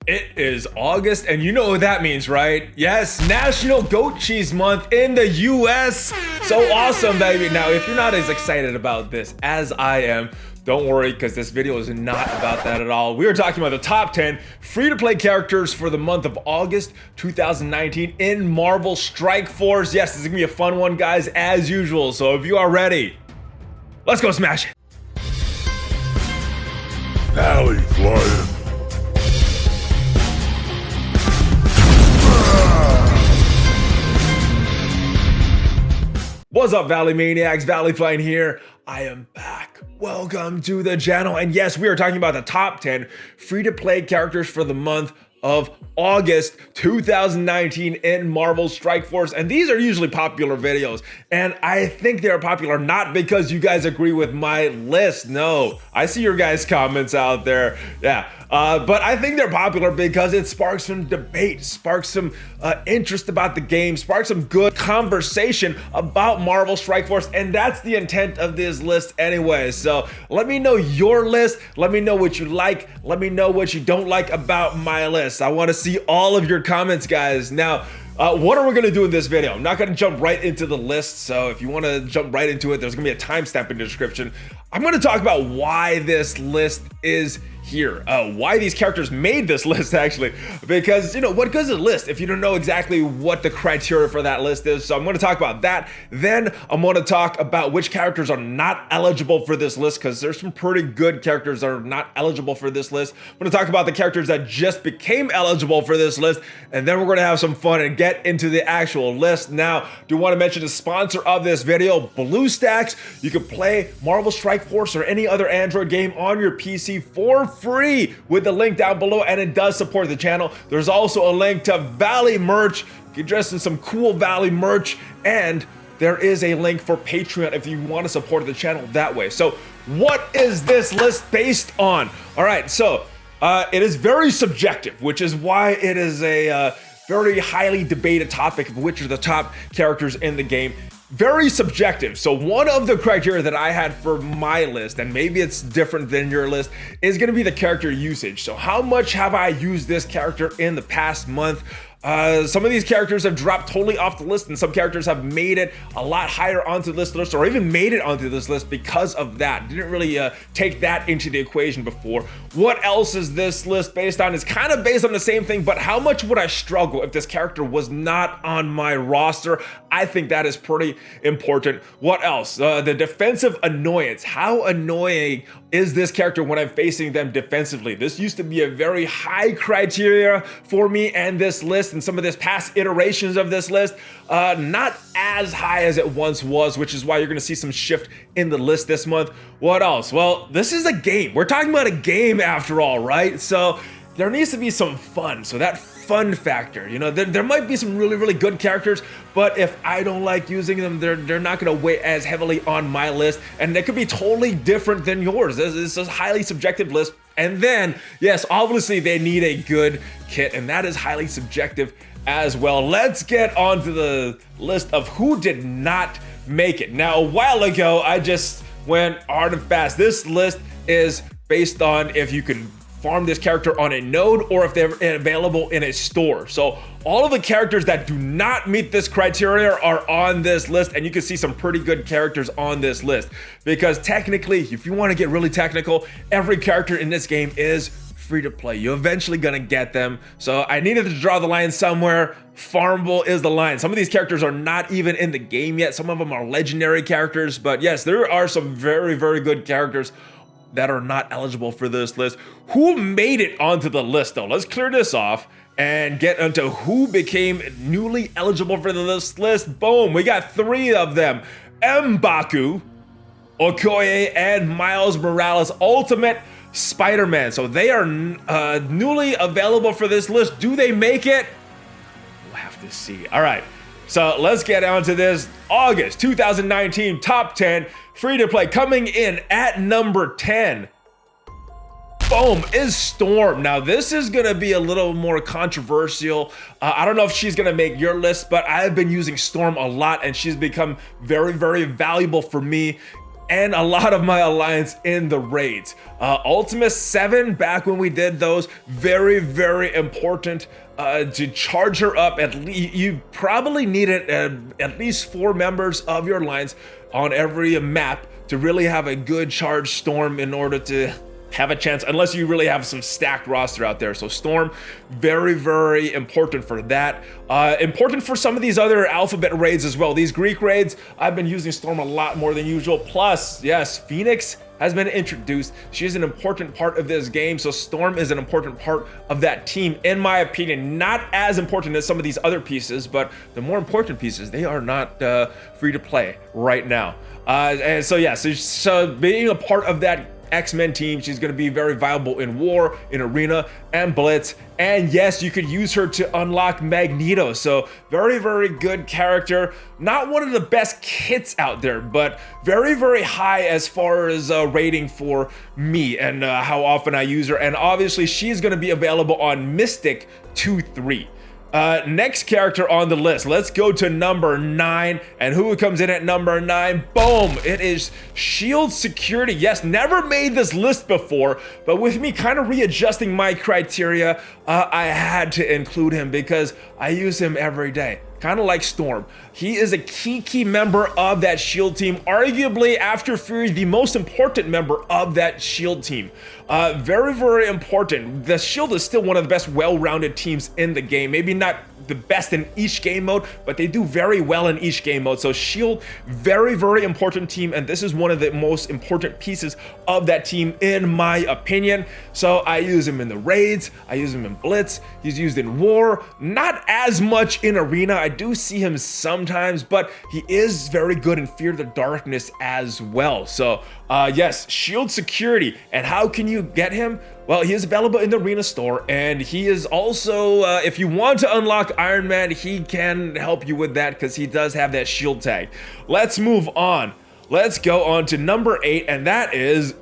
It is August, and you know what that means, right? Yes, National Goat Cheese Month in the US. So awesome, baby. Now, if you're not as excited about this as I am, don't worry, because this video is not about that at all. We are talking about the top 10 free-to-play characters for the month of August 2019 in Marvel Strike Force. Yes, this is gonna be a fun one, guys, as usual. So if you are ready, let's go smash it. ValleyFlyin. What's up, Valley Maniacs? ValleyFlyin here. I am back. Welcome to the channel. And yes, we are talking about the top 10 free-to-play characters for the month of August 2019 in Marvel Strike Force. And these are usually popular videos. And I think they're popular not because you guys agree with my list. No, I see your guys' comments out there. Yeah. But I think they're popular because it sparks some debate, sparks some interest about the game, sparks some good conversation about Marvel Strike Force, and that's the intent of this list anyway. So let me know your list, let me know what you like, let me know what you don't like about my list. I want to see all of your comments, guys. Now, what are we going to do in this video? I'm not going to jump right into the list, so if you want to jump right into it, there's going to be a timestamp in the description. I'm going to talk about why this list is here, why these characters made this list, actually, because, you know, what goes in a list if you don't know exactly what the criteria for that list is? So I'm going to talk about that. Then I'm going to talk about which characters are not eligible for this list, because there's some pretty good characters that are not eligible for this list. I'm going to talk about the characters that just became eligible for this list, and then we're going to have some fun and get into the actual list. Now, do want to mention the sponsor of this video, BlueStacks. You can play Marvel Strike Force or any other Android game on your PC for free with the link down below, and it does support the channel. There's also a link to Valley merch. Get dressed in some cool Valley merch, and there is a link for Patreon if you want to support the channel that way. So what is this list based on? All right, so it is very subjective, which is why it is a very highly debated topic of which are the top characters in the game. Very subjective. So one of the criteria that I had for my list, and maybe it's different than your list, is going to be the character usage. So how much have I used this character in the past month? Some of these characters have dropped totally off the list, and some characters have made it a lot higher onto this list, or even made it onto this list because of that. Didn't really take that into the equation before. What else is this list based on? It's kind of based on the same thing, but how much would I struggle if this character was not on my roster? I think that is pretty important. What else? The defensive annoyance. How annoying is this character when I'm facing them defensively? This used to be a very high criteria for me and this list, and some of this past iterations of this list, not as high as it once was, which is why you're gonna see some shift in the list this month. What else? Well, this is a game. We're talking about a game after all, right? So there needs to be some fun. So that fun factor, you know, there might be some really, really good characters, but if I don't like using them, they're not gonna weigh as heavily on my list, and they could be totally different than yours. This is a highly subjective list. And then, yes, obviously they need a good kit, and that is highly subjective as well. Let's get on to the list of who did not make it. Now, a while ago, I just went hard and fast. This list is based on if you can farm this character on a node or if they're available in a store. So all of the characters that do not meet this criteria are on this list, and you can see some pretty good characters on this list, because technically, if you want to get really technical, every character in this game is free to play. You're eventually gonna get them. So I needed to draw the line somewhere. Farmable is the line. Some of these characters are not even in the game yet. Some of them are legendary characters, but yes, there are some very, very good characters that are not eligible for this list. Who made it onto the list though? Let's clear this off and get into who became newly eligible for this list. Boom, we got 3 of them. M'Baku, Okoye, and Miles Morales Ultimate Spider-Man. So they are newly available for this list. Do they make it? We'll have to see. All right, so let's get on to this. August 2019 top 10 free to play. Coming in at number 10, boom, is Storm. Now this is gonna be a little more controversial. I don't know if she's gonna make your list, but I've been using Storm a lot, and she's become very, very valuable for me. and a lot of my alliance in the raids. Ultimus 7, back when we did those, very, very important to charge her up. You probably needed at least 4 members of your alliance on every map to really have a good charge Storm in order to have a chance, unless you really have some stacked roster out there. So Storm, very, very important for that. Important for some of these other alphabet raids as well. These Greek raids, I've been using Storm a lot more than usual. Plus, yes, Phoenix has been introduced. She's an important part of this game, so Storm is an important part of that team, in my opinion. Not as important as some of these other pieces, but the more important pieces, they are not free to play right now. And so yeah, so being a part of that X-Men team, she's going to be very viable in War, in Arena, and Blitz. And yes, you could use her to unlock Magneto. So very, very good character. Not one of the best kits out there, but very, very high as far as rating for me and how often I use her. And obviously she's going to be available on Mystic 2-3. Next character on the list, let's go to number 9. And who comes in at number 9? Boom! It is Shield Security. Yes, never made this list before, but with me kind of readjusting my criteria, I had to include him because I use him every day. Kind of like Storm. He is a key member of that Shield team. Arguably, after Fury, the most important member of that Shield team. Very, very important. The Shield is still one of the best well-rounded teams in the game. Maybe not the best in each game mode, but they do very well in each game mode. So Shield, very, very important team, and this is one of the most important pieces of that team, in my opinion. So I use him in the raids, I use him in Blitz, he's used in War, not as much in Arena. I do see him sometimes, but he is very good in Fear the Darkness as well. So yes, Shield Security. And how can you get him? Well, he is available in the Arena store, and he is also, if you want to unlock Iron Man, he can help you with that because he does have that shield tag. Let's move on. Let's go on to number 8, and that is,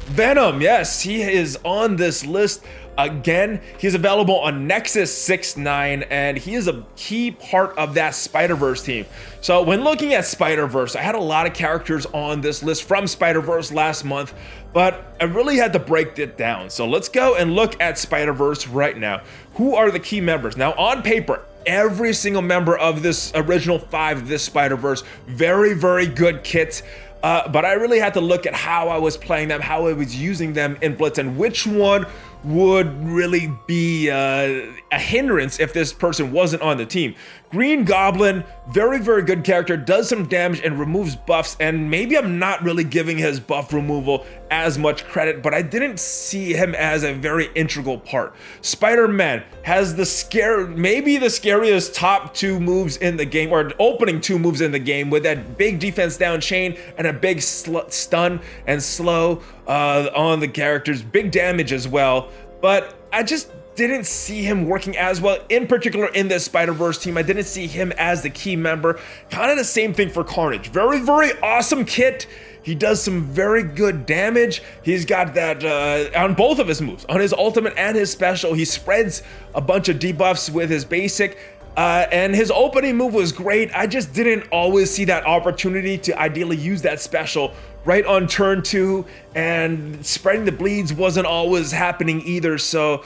Venom. Yes, he is on this list. Again, he's available on Nexus 6-9, and he is a key part of that Spider-Verse team. So when looking at Spider-Verse, I had a lot of characters on this list from Spider-Verse last month, but I really had to break it down. So let's go and look at Spider-Verse right now. Who are the key members? Now, on paper, every single member of this original 5 of this Spider-Verse, very, very good kits. But I really had to look at how I was playing them, how I was using them in Blitz, and which one would really be a hindrance if this person wasn't on the team. Green Goblin, very, very good character, does some damage and removes buffs, and maybe I'm not really giving his buff removal as much credit, but I didn't see him as a very integral part. Spider-Man has maybe the scariest top 2 moves in the game, or opening 2 moves in the game, with that big defense down chain and a big stun and slow on the characters, big damage as well. But I just didn't see him working as well, in particular in this Spider-Verse team. I didn't see him as the key member. Kind of the same thing for Carnage. Very, very awesome kit. He does some very good damage. He's got that on both of his moves, on his ultimate and his special. He spreads a bunch of debuffs with his basic. And his opening move was great. I just didn't always see that opportunity to ideally use that special right on turn 2, and spreading the bleeds wasn't always happening either. So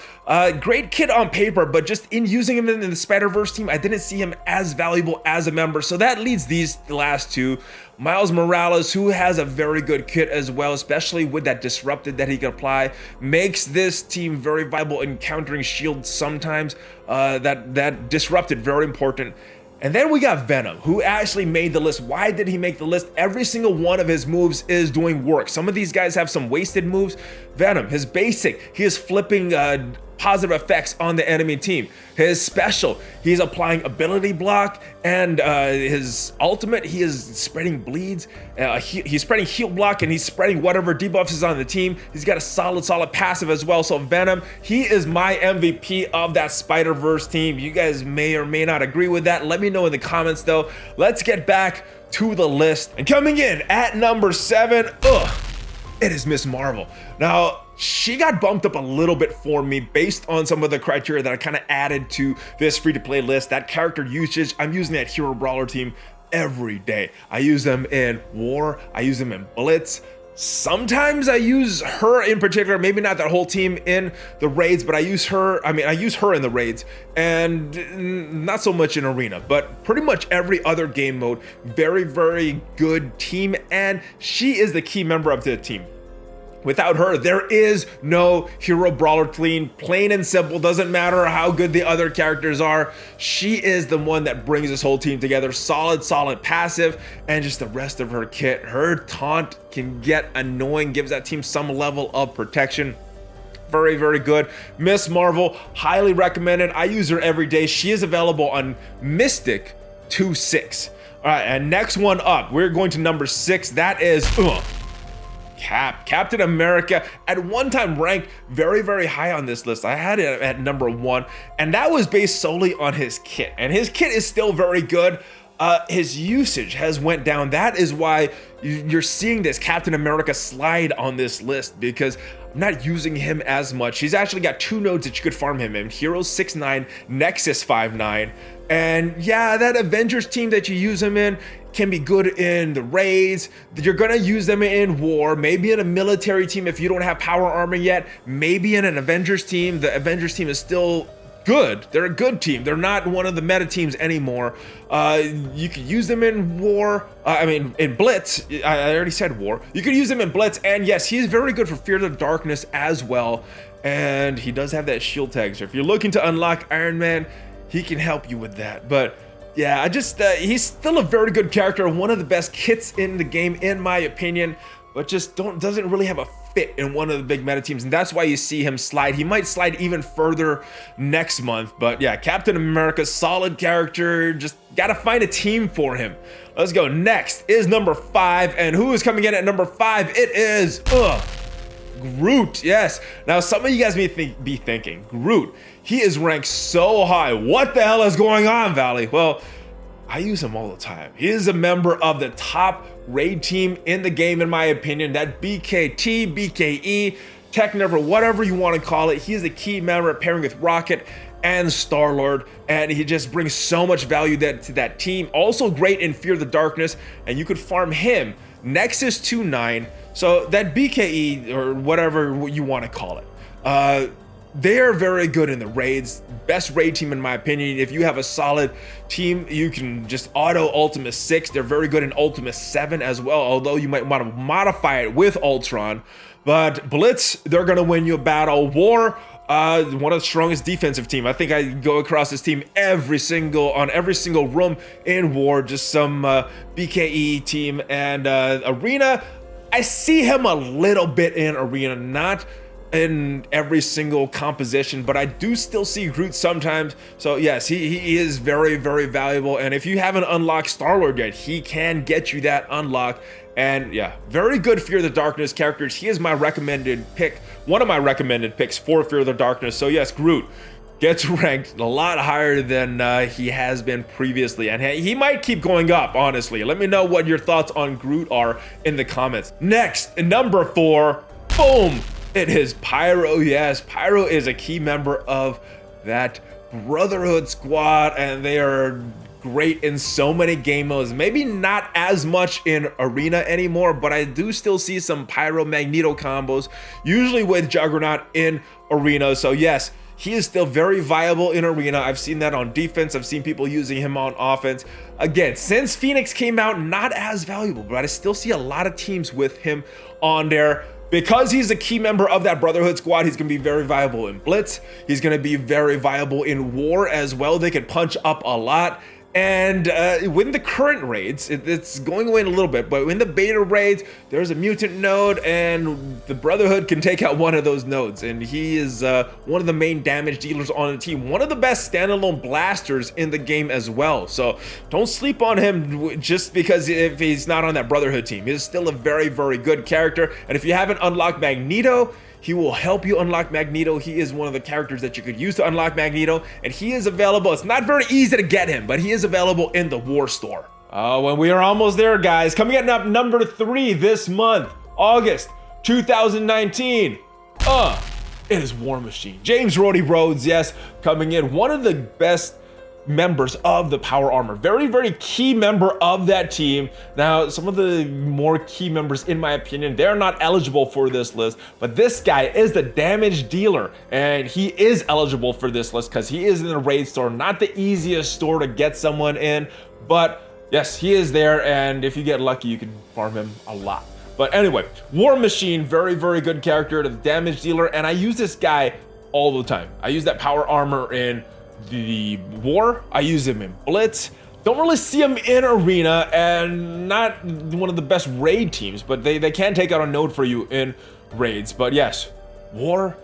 great kit on paper, but just in using him in the Spider-Verse team, I didn't see him as valuable as a member. So that leads these last 2. Miles Morales, who has a very good kit as well, especially with that disrupted that he can apply, makes this team very viable in countering shields sometimes. That disrupted, very important. And then we got Venom, who actually made the list. Why did he make the list? Every single one of his moves is doing work. Some of these guys have some wasted moves. Venom, his basic, he is flipping positive effects on the enemy team. His special, he's applying ability block, and his ultimate, he is spreading bleeds. He's spreading heal block, and he's spreading whatever debuffs is on the team. He's got a solid passive as well. So Venom, he is my MVP of that Spider-Verse team. You guys may or may not agree with that. Let me know in the comments though. Let's get back to the list. And coming in at number 7, it is Miss Marvel. Now, she got bumped up a little bit for me based on some of the criteria that I kind of added to this free-to-play list. That character usage, I'm using that hero brawler team every day. I use them in War, I use them in Blitz. Sometimes I use her in particular, maybe not that whole team in the raids, but I use her in the raids and not so much in Arena, but pretty much every other game mode. Very, very good team, and she is the key member of the team. Without her, there is no hero brawler clean, plain and simple. Doesn't matter how good the other characters are. She is the one that brings this whole team together. Solid passive, and just the rest of her kit. Her taunt can get annoying, gives that team some level of protection. Very, very good. Miss Marvel, highly recommended. I use her every day. She is available on Mystic 2-6. All right, and next one up, we're going to number 6. That is Captain America. At one time ranked very, very high on this list. I had it at number 1, and that was based solely on his kit, and his kit is still very good. His usage has went down. That is why you're seeing this Captain America slide on this list, because I'm not using him as much. He's actually got 2 nodes that you could farm him in, Heroes 6-9, Nexus 5-9. And yeah, that Avengers team that you use him in can be good in the raids. You're gonna use them in War, maybe in a military team if you don't have power armor yet, maybe in an Avengers team. The Avengers team is still good. They're a good team. They're not one of the meta teams anymore. You could use them in War. In Blitz. I already said War. You could use them in Blitz, and yes, he's very good for Fear the Darkness as well. And he does have that shield tag. So if you're looking to unlock Iron Man, he can help you with that. But yeah, he's still a very good character, one of the best kits in the game, in my opinion, but just doesn't really have a fit in one of the big meta teams, and that's why you see him slide. He might slide even further next month, but yeah, Captain America, solid character. Just gotta find a team for him. Let's go. Next is number 5, and who is coming in at number 5? It is Groot. Yes. Now some of you guys may be thinking, Groot, he is ranked so high. What the hell is going on, Valley? Well, I use him all the time. He is a member of the top raid team in the game, in my opinion. That BKT, BKE, Techniver, whatever you want to call it. He is a key member pairing with Rocket and Star-Lord, and he just brings so much value to that team. Also great in Fear the Darkness, and you could farm him Nexus 2-9. So that BKE, or whatever you want to call it, they are very good in the raids. Best raid team in my opinion. If you have a solid team, you can just auto Ultima 6. They're very good in Ultima 7 as well, although you might want to modify it with Ultron. But Blitz, they're gonna win you a battle. War, one of the strongest defensive team. I think I go across this team on every single room in War. Just some BKE team. And Arena, I see him a little bit in Arena, not in every single composition, but I do still see Groot sometimes. So yes, he is very, very valuable, and if you haven't unlocked Star-Lord yet, he can get you that unlock. And yeah, very good Fear the Darkness characters. He is my recommended pick, one of my recommended picks for Fear the Darkness. So yes, Groot gets ranked a lot higher than he has been previously, and he might keep going up, honestly. Let me know what your thoughts on Groot are in the comments. Next, number 4, boom, it is Pyro. Yes, Pyro is a key member of that Brotherhood squad, and they are great in so many game modes. Maybe not as much in Arena anymore, but I do still see some Pyro Magneto combos, usually with Juggernaut in Arena. So yes, he is still very viable in Arena. I've seen that on defense. I've seen people using him on offense. Again, since Phoenix came out, not as valuable, but I still see a lot of teams with him on there. Because he's a key member of that Brotherhood squad, he's going to be very viable in Blitz. He's going to be very viable in War as well. They can punch up a lot. And when the current raids, it's going away in a little bit, but in the beta raids, there's a mutant node, and the Brotherhood can take out one of those nodes. And he is one of the main damage dealers on the team. One of the best standalone blasters in the game as well. So don't sleep on him just because if he's not on that Brotherhood team. He's still a very, very good character. And if you haven't unlocked Magneto, he will help you unlock Magneto. He is one of the characters that you could use to unlock Magneto, and he is available. It's not very easy to get him, but he is available in the War store. When we are almost there, guys. Coming in at number 3 this month, August 2019. It is War Machine. James Rhodey Rhodes, yes, coming in. One of the best members of the Power Armor. Very, very key member of that team. Now, some of the more key members, in my opinion, they're not eligible for this list, but this guy is the damage dealer, and he is eligible for this list because he is in the raid store. Not the easiest store to get someone in, but yes, he is there, and if you get lucky, you can farm him a lot. But anyway, War Machine, very, very good character, the damage dealer, and I use this guy all the time. I use that Power Armor in the War, I use him in Blitz. Don't really see him in Arena, and not one of the best raid teams, but they can take out a node for you in raids. But yes, War,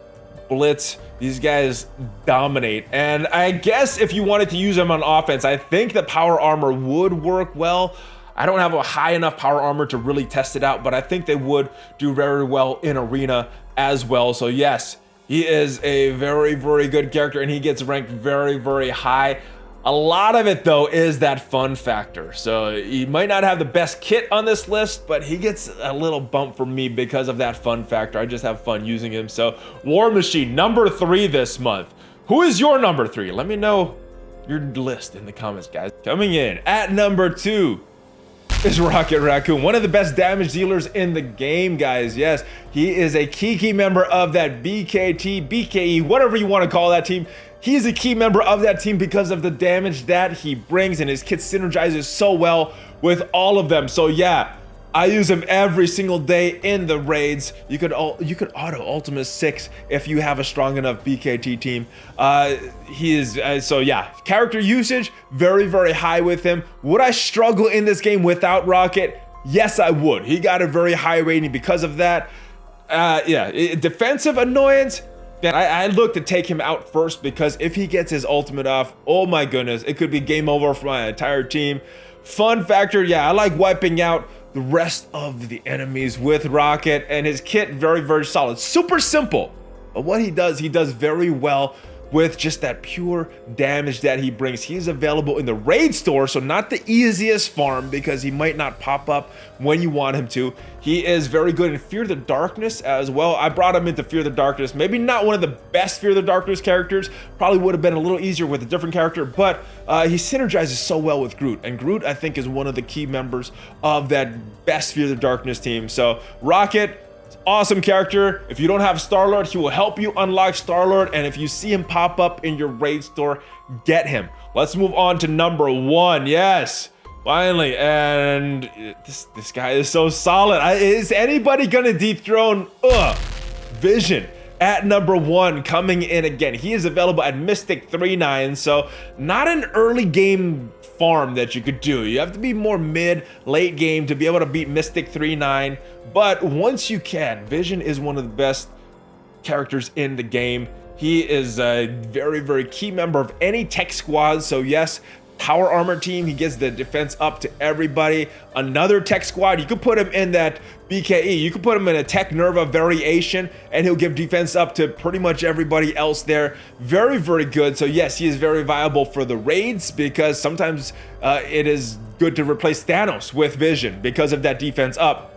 Blitz, these guys dominate. And I guess if you wanted to use them on offense, I think the Power Armor would work well. I don't have a high enough Power Armor to really test it out, but I think they would do very well in Arena as well. So yes, he is a very, very good character, and he gets ranked very, very high. A lot of it, though, is that fun factor. So he might not have the best kit on this list, but he gets a little bump from me because of that fun factor. I just have fun using him. So War Machine, number 3 this month. Who is your number 3? Let me know your list in the comments, guys. Coming in at number 2 is Rocket Raccoon, one of the best damage dealers in the game, guys. Yes, he is a key member of that BKT, BKE, whatever you want to call that team. He's a key member of that team because of the damage that he brings, and his kit synergizes so well with all of them. So yeah, I use him every single day in the raids. You could auto Ultimate 6 if you have a strong enough BKT team. He is so yeah, character usage very, very high with him. Would I struggle in this game without Rocket? Yes, I would. He got a very high rating because of that. Yeah, defensive annoyance. Then I look to take him out first, because if he gets his ultimate off, oh my goodness, it could be game over for my entire team. Fun factor, yeah, I like wiping out the rest of the enemies with Rocket, and his kit very, very solid. Super simple, but what he does very well with just that pure damage that he brings. He's available in the raid store, so not the easiest farm because he might not pop up when you want him to. He is very good in Fear the Darkness as well. I brought him into Fear the Darkness. Maybe not one of the best Fear the Darkness characters. Probably would have been a little easier with a different character, but he synergizes so well with Groot. And Groot, I think, is one of the key members of that best Fear the Darkness team. So Rocket, awesome character. If you don't have Star-Lord, he will help you unlock Star-Lord, and if you see him pop up in your raid store, get him. Let's move on to number 1. Yes, finally. And this guy is so solid. Is anybody gonna dethrone Vision at number 1, coming in again? He is available at Mystic 3-9, so not an early game farm that you could do. You have to be more late game to be able to beat Mystic 3-9, but once you can, Vision is one of the best characters in the game. He is a very, very key member of any tech squad, so yes, Power Armor team, he gets the defense up to everybody. Another tech squad, you could put him in that BKE, you could put him in a Tech Nerva variation, and he'll give defense up to pretty much everybody else there. Very, very good. So yes, he is very viable for the raids, because sometimes it is good to replace Thanos with Vision because of that defense up.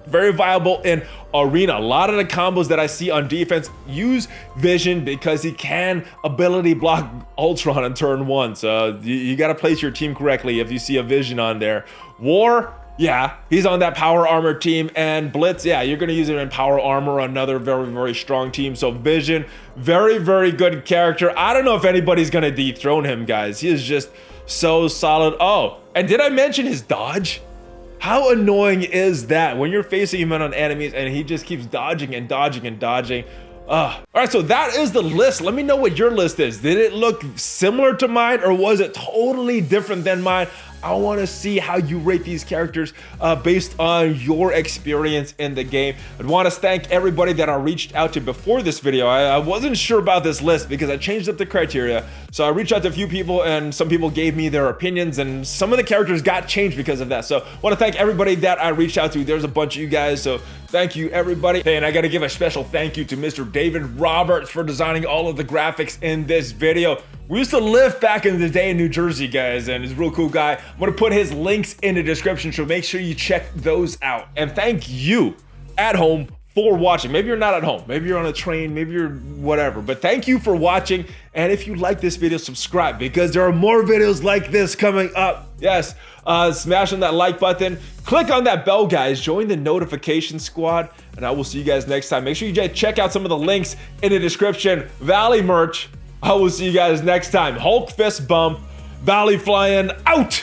Very viable in Arena. A lot of the combos that I see on defense use Vision because he can ability block Ultron on turn 1. So you got to place your team correctly if you see a Vision on there. War, yeah, he's on that Power Armor team. And Blitz, yeah, you're going to use him in Power Armor, another very, very strong team. So Vision, very, very good character. I don't know if anybody's going to dethrone him, guys. He is just so solid. Oh, and did I mention his dodge? How annoying is that when you're facing him on enemies and he just keeps dodging and dodging and dodging? All right, so that is the list. Let me know what your list is. Did it look similar to mine, or was it totally different than mine? I want to see how you rate these characters based on your experience in the game. I want to thank everybody that I reached out to before this video. I wasn't sure about this list because I changed up the criteria. So I reached out to a few people, and some people gave me their opinions, and some of the characters got changed because of that. So I want to thank everybody that I reached out to. There's a bunch of you guys, so thank you, everybody. Hey, and I got to give a special thank you to Mr. David Roberts for designing all of the graphics in this video. We used to live back in the day in New Jersey, guys, and he's a real cool guy. I'm gonna put his links in the description, so make sure you check those out. And thank you at home for watching. Maybe you're not at home, maybe you're on a train, maybe you're whatever, but thank you for watching. And if you like this video, subscribe because there are more videos like this coming up. Yes, smash on that like button, click on that bell, guys, join the notification squad, and I will see you guys next time. Make sure you guys check out some of the links in the description. Valley merch. I will see you guys next time. Hulk fist bump. ValleyFlyin out.